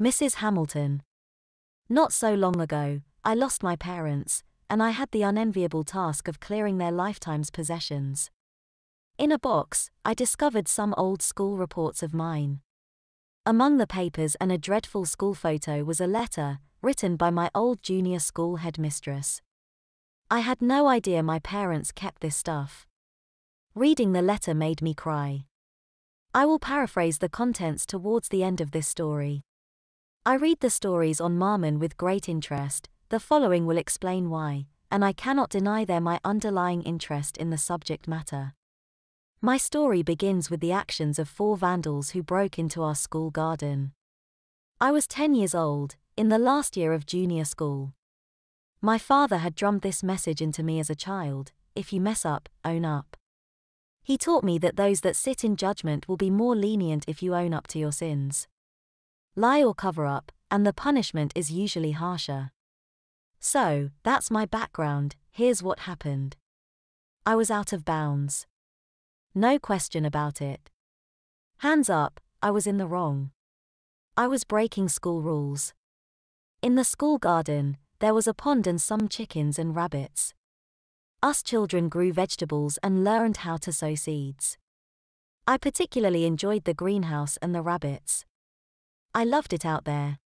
Mrs. Hamilton. Not so long ago, I lost my parents, and I had the unenviable task of clearing their lifetime's possessions. In a box, I discovered some old school reports of mine. Among the papers and a dreadful school photo was a letter, written by my old junior school headmistress. I had no idea my parents kept this stuff. Reading the letter made me cry. I will paraphrase the contents towards the end of this story. I read the stories on Marmon with great interest. The following will explain why, and I cannot deny my underlying interest in the subject matter. My story begins with the actions of 4 vandals who broke into our school garden. I was 10 years old, in the last year of junior school. My father had drummed this message into me as a child: if you mess up, own up. He taught me that those that sit in judgment will be more lenient if you own up to your sins. Lie or cover up, and the punishment is usually harsher. So, that's my background. Here's what happened. I was out of bounds. No question about it. Hands up, I was in the wrong. I was breaking school rules. In the school garden, there was a pond and some chickens and rabbits. Us children grew vegetables and learned how to sow seeds. I particularly enjoyed the greenhouse and the rabbits. I loved it out there.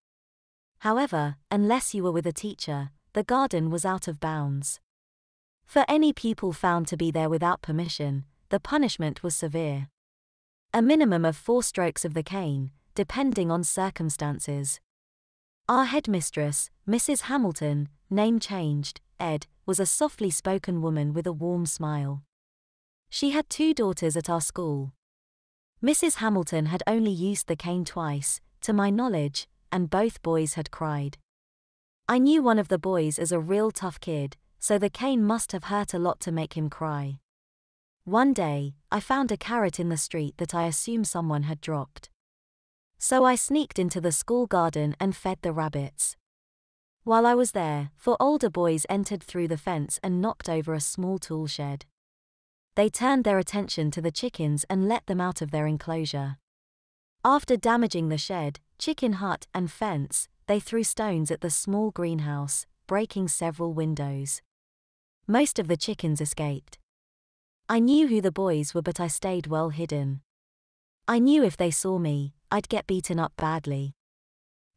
However, unless you were with a teacher, the garden was out of bounds. For any pupil found to be there without permission, the punishment was severe. A minimum of 4 strokes of the cane, depending on circumstances. Our headmistress, Mrs. Hamilton, name changed, Ed, was a softly spoken woman with a warm smile. She had 2 daughters at our school. Mrs. Hamilton had only used the cane twice, to my knowledge, and both boys had cried. I knew one of the boys as a real tough kid, so the cane must have hurt a lot to make him cry. One day, I found a carrot in the street that I assume someone had dropped. So I sneaked into the school garden and fed the rabbits. While I was there, 4 older boys entered through the fence and knocked over a small tool shed. They turned their attention to the chickens and let them out of their enclosure. After damaging the shed, chicken hut, and fence, they threw stones at the small greenhouse, breaking several windows. Most of the chickens escaped. I knew who the boys were, but I stayed well hidden. I knew if they saw me, I'd get beaten up badly.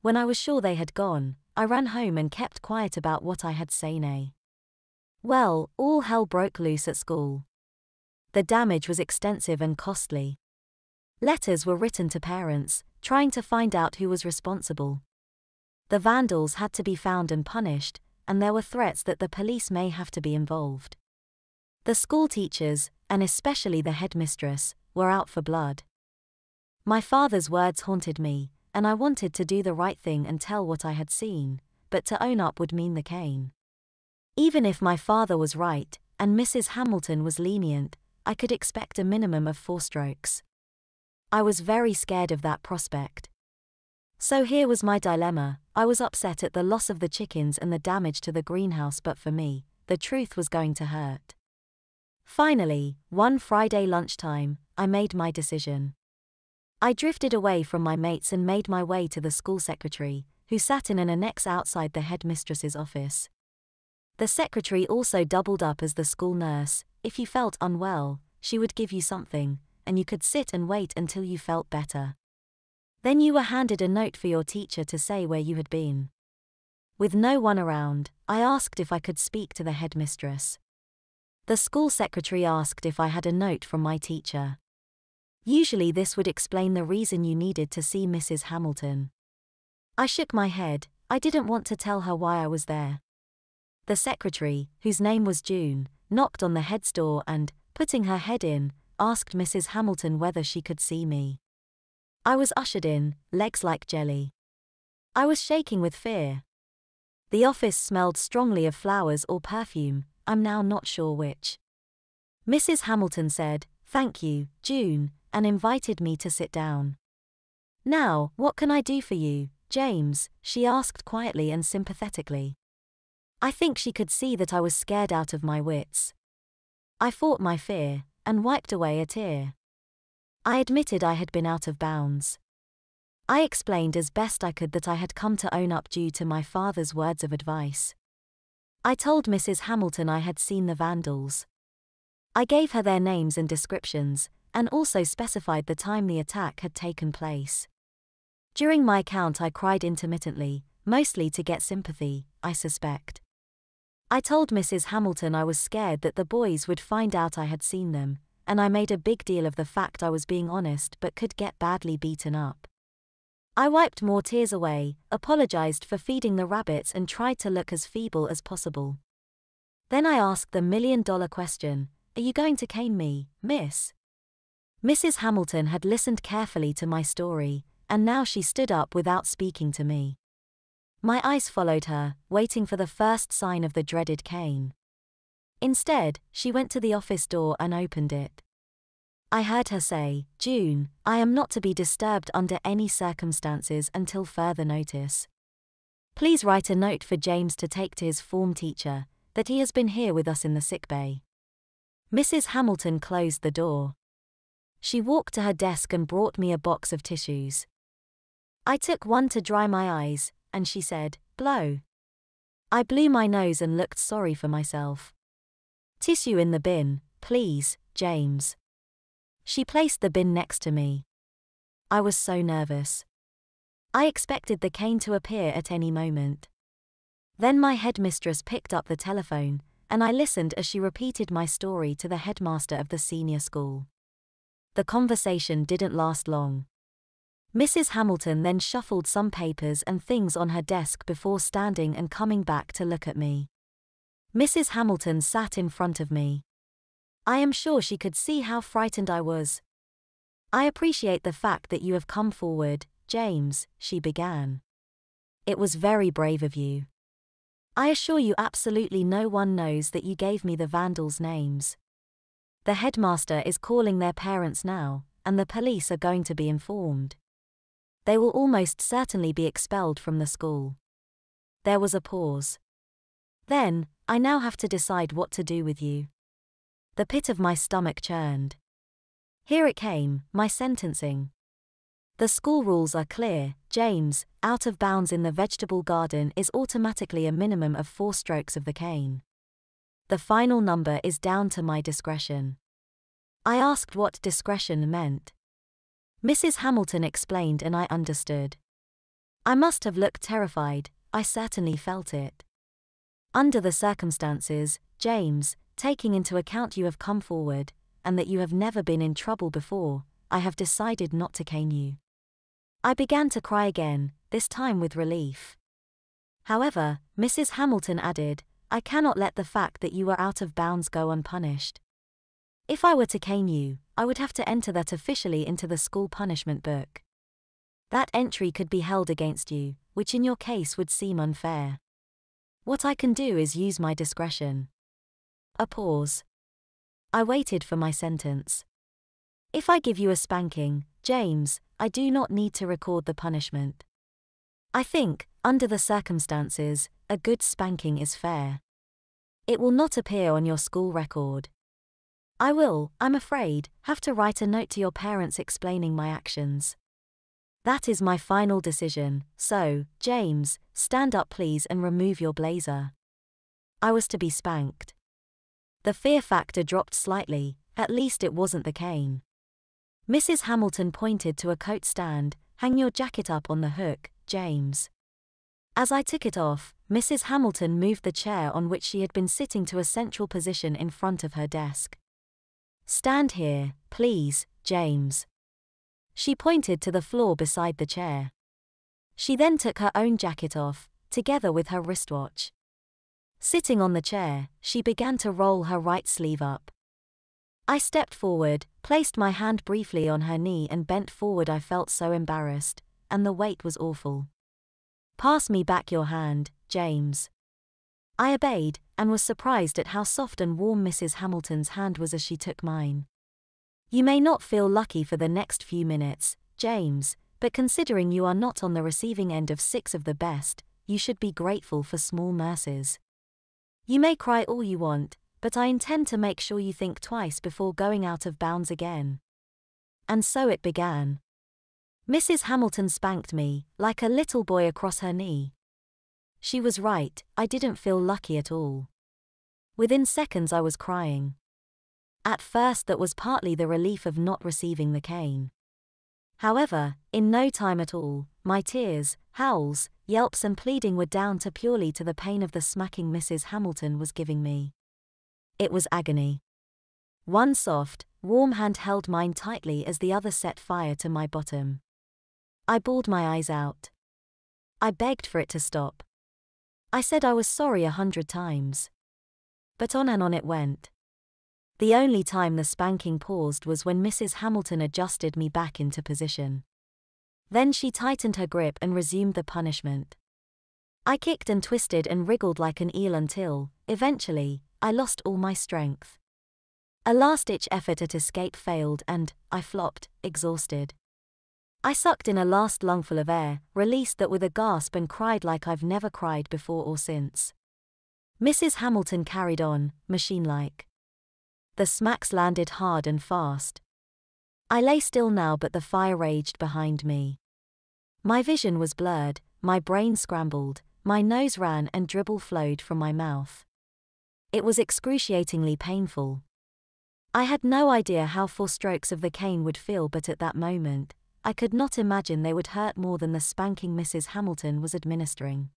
When I was sure they had gone, I ran home and kept quiet about what I had seen. Well, all hell broke loose at school. The damage was extensive and costly. Letters were written to parents, trying to find out who was responsible. The vandals had to be found and punished, and there were threats that the police may have to be involved. The school teachers, and especially the headmistress, were out for blood. My father's words haunted me, and I wanted to do the right thing and tell what I had seen, but to own up would mean the cane. Even if my father was right, and Mrs. Hamilton was lenient, I could expect a minimum of 4 strokes. I was very scared of that prospect. So here was my dilemma. I was upset at the loss of the chickens and the damage to the greenhouse, but for me, the truth was going to hurt. Finally, one Friday lunchtime, I made my decision. I drifted away from my mates and made my way to the school secretary, who sat in an annex outside the headmistress's office. The secretary also doubled up as the school nurse. If you felt unwell, she would give you something, and you could sit and wait until you felt better. Then you were handed a note for your teacher to say where you had been. With no one around, I asked if I could speak to the headmistress. The school secretary asked if I had a note from my teacher. Usually this would explain the reason you needed to see Mrs. Hamilton. I shook my head. I didn't want to tell her why I was there. The secretary, whose name was June, knocked on the head's door and, putting her head in, asked Mrs. Hamilton whether she could see me. I was ushered in, legs like jelly. I was shaking with fear. The office smelled strongly of flowers or perfume, I'm now not sure which. Mrs. Hamilton said, "Thank you, June," and invited me to sit down. "Now, what can I do for you, James?" she asked quietly and sympathetically. I think she could see that I was scared out of my wits. I fought my fear, and wiped away a tear. I admitted I had been out of bounds. I explained as best I could that I had come to own up due to my father's words of advice. I told Mrs. Hamilton I had seen the vandals. I gave her their names and descriptions, and also specified the time the attack had taken place. During my account I cried intermittently, mostly to get sympathy, I suspect. I told Mrs. Hamilton I was scared that the boys would find out I had seen them, and I made a big deal of the fact I was being honest but could get badly beaten up. I wiped more tears away, apologized for feeding the rabbits and tried to look as feeble as possible. Then I asked the million-dollar question, "Are you going to cane me, miss?" Mrs. Hamilton had listened carefully to my story, and now she stood up without speaking to me. My eyes followed her, waiting for the first sign of the dreaded cane. Instead, she went to the office door and opened it. I heard her say, "June, I am not to be disturbed under any circumstances until further notice. Please write a note for James to take to his form teacher, that he has been here with us in the sick bay." Mrs. Hamilton closed the door. She walked to her desk and brought me a box of tissues. I took one to dry my eyes, and she said, "Blow." I blew my nose and looked sorry for myself. "Tissue in the bin, please, James." She placed the bin next to me. I was so nervous. I expected the cane to appear at any moment. Then my headmistress picked up the telephone, and I listened as she repeated my story to the headmaster of the senior school. The conversation didn't last long. Mrs. Hamilton then shuffled some papers and things on her desk before standing and coming back to look at me. Mrs. Hamilton sat in front of me. I am sure she could see how frightened I was. "I appreciate the fact that you have come forward, James," she began. "It was very brave of you. I assure you absolutely no one knows that you gave me the vandals' names. The headmaster is calling their parents now, and the police are going to be informed. They will almost certainly be expelled from the school." There was a pause. "Then, I now have to decide what to do with you." The pit of my stomach churned. Here it came, my sentencing. "The school rules are clear, James. Out of bounds in the vegetable garden is automatically a minimum of 4 strokes of the cane. The final number is down to my discretion." I asked what discretion meant. Mrs. Hamilton explained and I understood. I must have looked terrified, I certainly felt it. "Under the circumstances, James, taking into account you have come forward, and that you have never been in trouble before, I have decided not to cane you." I began to cry again, this time with relief. "However," Mrs. Hamilton added, "I cannot let the fact that you are out of bounds go unpunished. If I were to cane you, I would have to enter that officially into the school punishment book. That entry could be held against you, which in your case would seem unfair. What I can do is use my discretion." A pause. I waited for my sentence. "If I give you a spanking, James, I do not need to record the punishment. I think, under the circumstances, a good spanking is fair. It will not appear on your school record. I will, I'm afraid, have to write a note to your parents explaining my actions. That is my final decision, so, James, stand up please and remove your blazer." I was to be spanked. The fear factor dropped slightly, at least it wasn't the cane. Mrs. Hamilton pointed to a coat stand, "Hang your jacket up on the hook, James." As I took it off, Mrs. Hamilton moved the chair on which she had been sitting to a central position in front of her desk. "Stand here, please, James." She pointed to the floor beside the chair. She then took her own jacket off, together with her wristwatch. Sitting on the chair, she began to roll her right sleeve up. I stepped forward, placed my hand briefly on her knee and bent forward. I felt so embarrassed, and the weight was awful. "Pass me back your hand, James." I obeyed, and was surprised at how soft and warm Mrs. Hamilton's hand was as she took mine. "You may not feel lucky for the next few minutes, James, but considering you are not on the receiving end of 6 of the best, you should be grateful for small mercies. You may cry all you want, but I intend to make sure you think twice before going out of bounds again." And so it began. Mrs. Hamilton spanked me, like a little boy across her knee. She was right, I didn't feel lucky at all. Within seconds I was crying. At first that was partly the relief of not receiving the cane. However, in no time at all, my tears, howls, yelps and pleading were down to purely to the pain of the smacking Mrs. Hamilton was giving me. It was agony. One soft, warm hand held mine tightly as the other set fire to my bottom. I bawled my eyes out. I begged for it to stop. I said I was sorry 100 times. But on and on it went. The only time the spanking paused was when Mrs. Hamilton adjusted me back into position. Then she tightened her grip and resumed the punishment. I kicked and twisted and wriggled like an eel until, eventually, I lost all my strength. A last-ditch effort at escape failed and I flopped, exhausted. I sucked in a last lungful of air, released that with a gasp and cried like I've never cried before or since. Mrs. Hamilton carried on, machine-like. The smacks landed hard and fast. I lay still now but the fire raged behind me. My vision was blurred, my brain scrambled, my nose ran and dribble flowed from my mouth. It was excruciatingly painful. I had no idea how 4 strokes of the cane would feel, but at that moment, I could not imagine they would hurt more than the spanking Mrs. Hamilton was administering.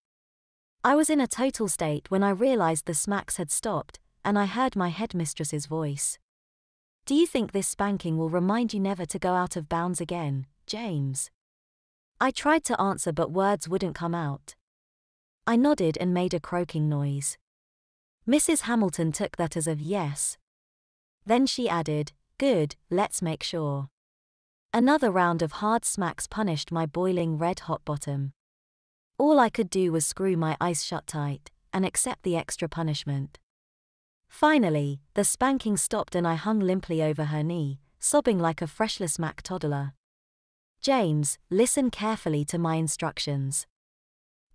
I was in a total state when I realized the smacks had stopped, and I heard my headmistress's voice. "Do you think this spanking will remind you never to go out of bounds again, James?" I tried to answer but words wouldn't come out. I nodded and made a croaking noise. Mrs. Hamilton took that as a yes. Then she added, "Good, let's make sure." Another round of hard smacks punished my boiling red-hot bottom. All I could do was screw my eyes shut tight, and accept the extra punishment. Finally, the spanking stopped and I hung limply over her knee, sobbing like a freshly smacked toddler. "James, listen carefully to my instructions.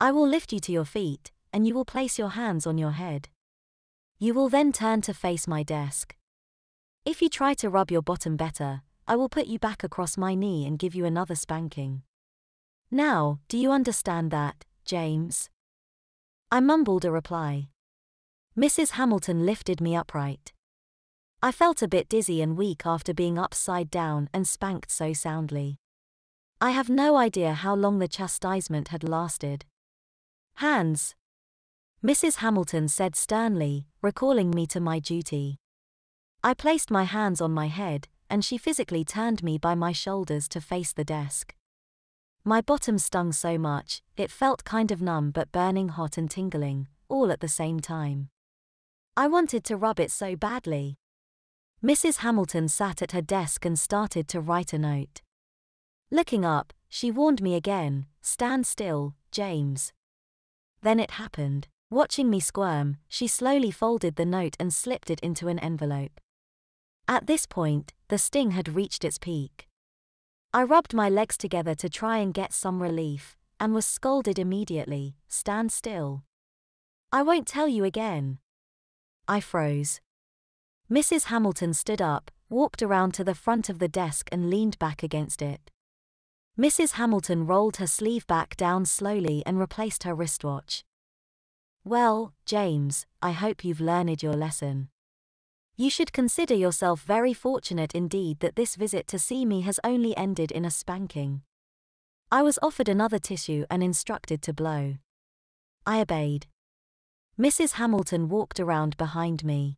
I will lift you to your feet, and you will place your hands on your head. You will then turn to face my desk. If you try to rub your bottom better, I will put you back across my knee and give you another spanking. Now, do you understand that, James?" I mumbled a reply. Mrs. Hamilton lifted me upright. I felt a bit dizzy and weak after being upside down and spanked so soundly. I have no idea how long the chastisement had lasted. "Hands," Mrs. Hamilton said sternly, recalling me to my duty. I placed my hands on my head, and she physically turned me by my shoulders to face the desk. My bottom stung so much, it felt kind of numb but burning hot and tingling, all at the same time. I wanted to rub it so badly. Mrs. Hamilton sat at her desk and started to write a note. Looking up, she warned me again, "Stand still, James." Then it happened. Watching me squirm, she slowly folded the note and slipped it into an envelope. At this point, the sting had reached its peak. I rubbed my legs together to try and get some relief, and was scolded immediately, "Stand still. I won't tell you again." I froze. Mrs. Hamilton stood up, walked around to the front of the desk and leaned back against it. Mrs. Hamilton rolled her sleeve back down slowly and replaced her wristwatch. "Well, James, I hope you've learned your lesson. You should consider yourself very fortunate indeed that this visit to see me has only ended in a spanking." I was offered another tissue and instructed to blow. I obeyed. Mrs. Hamilton walked around behind me.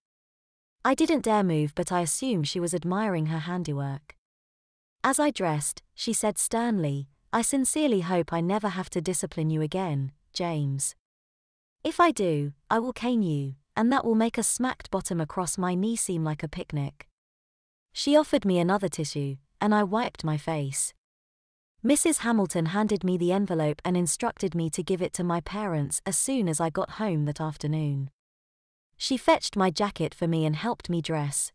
I didn't dare move, but I assumed she was admiring her handiwork. As I dressed, she said sternly, "I sincerely hope I never have to discipline you again, James. If I do, I will cane you, and that will make a smacked bottom across my knee seem like a picnic." She offered me another tissue, and I wiped my face. Mrs. Hamilton handed me the envelope and instructed me to give it to my parents as soon as I got home that afternoon. She fetched my jacket for me and helped me dress.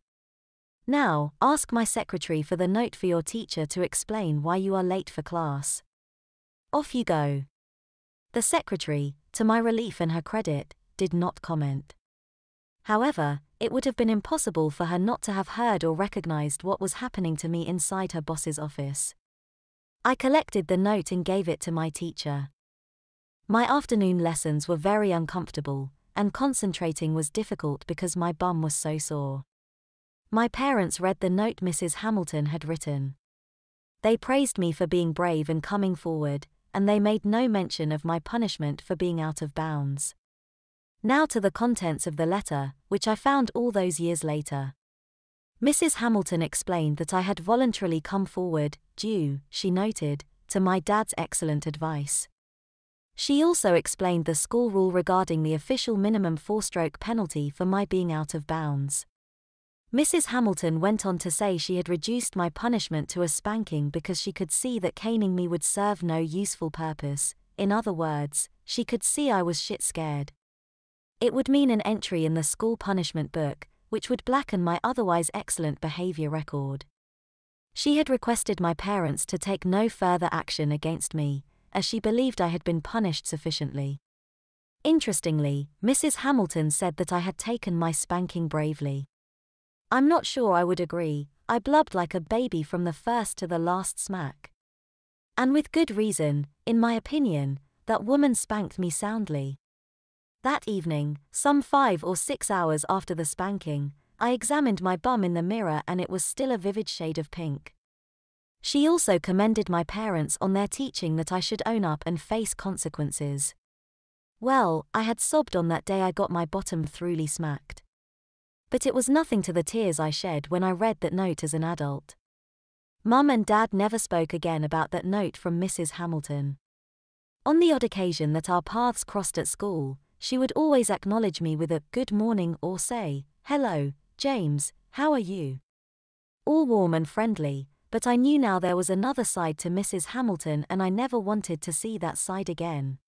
"Now, ask my secretary for the note for your teacher to explain why you are late for class. Off you go." The secretary, to my relief and her credit, did not comment. However, it would have been impossible for her not to have heard or recognized what was happening to me inside her boss's office. I collected the note and gave it to my teacher. My afternoon lessons were very uncomfortable, and concentrating was difficult because my bum was so sore. My parents read the note Mrs. Hamilton had written. They praised me for being brave and coming forward, and they made no mention of my punishment for being out of bounds. Now to the contents of the letter, which I found all those years later. Mrs. Hamilton explained that I had voluntarily come forward, due, she noted, to my dad's excellent advice. She also explained the school rule regarding the official minimum 4-stroke penalty for my being out of bounds. Mrs. Hamilton went on to say she had reduced my punishment to a spanking because she could see that caning me would serve no useful purpose. In other words, she could see I was shit scared. It would mean an entry in the school punishment book, which would blacken my otherwise excellent behavior record. She had requested my parents to take no further action against me, as she believed I had been punished sufficiently. Interestingly, Mrs. Hamilton said that I had taken my spanking bravely. I'm not sure I would agree. I blubbed like a baby from the first to the last smack. And with good reason, in my opinion, that woman spanked me soundly. That evening, some 5 or 6 hours after the spanking, I examined my bum in the mirror and it was still a vivid shade of pink. She also commended my parents on their teaching that I should own up and face consequences. Well, I had sobbed on that day I got my bottom thoroughly smacked. But it was nothing to the tears I shed when I read that note as an adult. Mum and Dad never spoke again about that note from Mrs. Hamilton. On the odd occasion that our paths crossed at school, she would always acknowledge me with a good morning or say, "Hello, James, how are you?" All warm and friendly, but I knew now there was another side to Mrs. Hamilton and I never wanted to see that side again.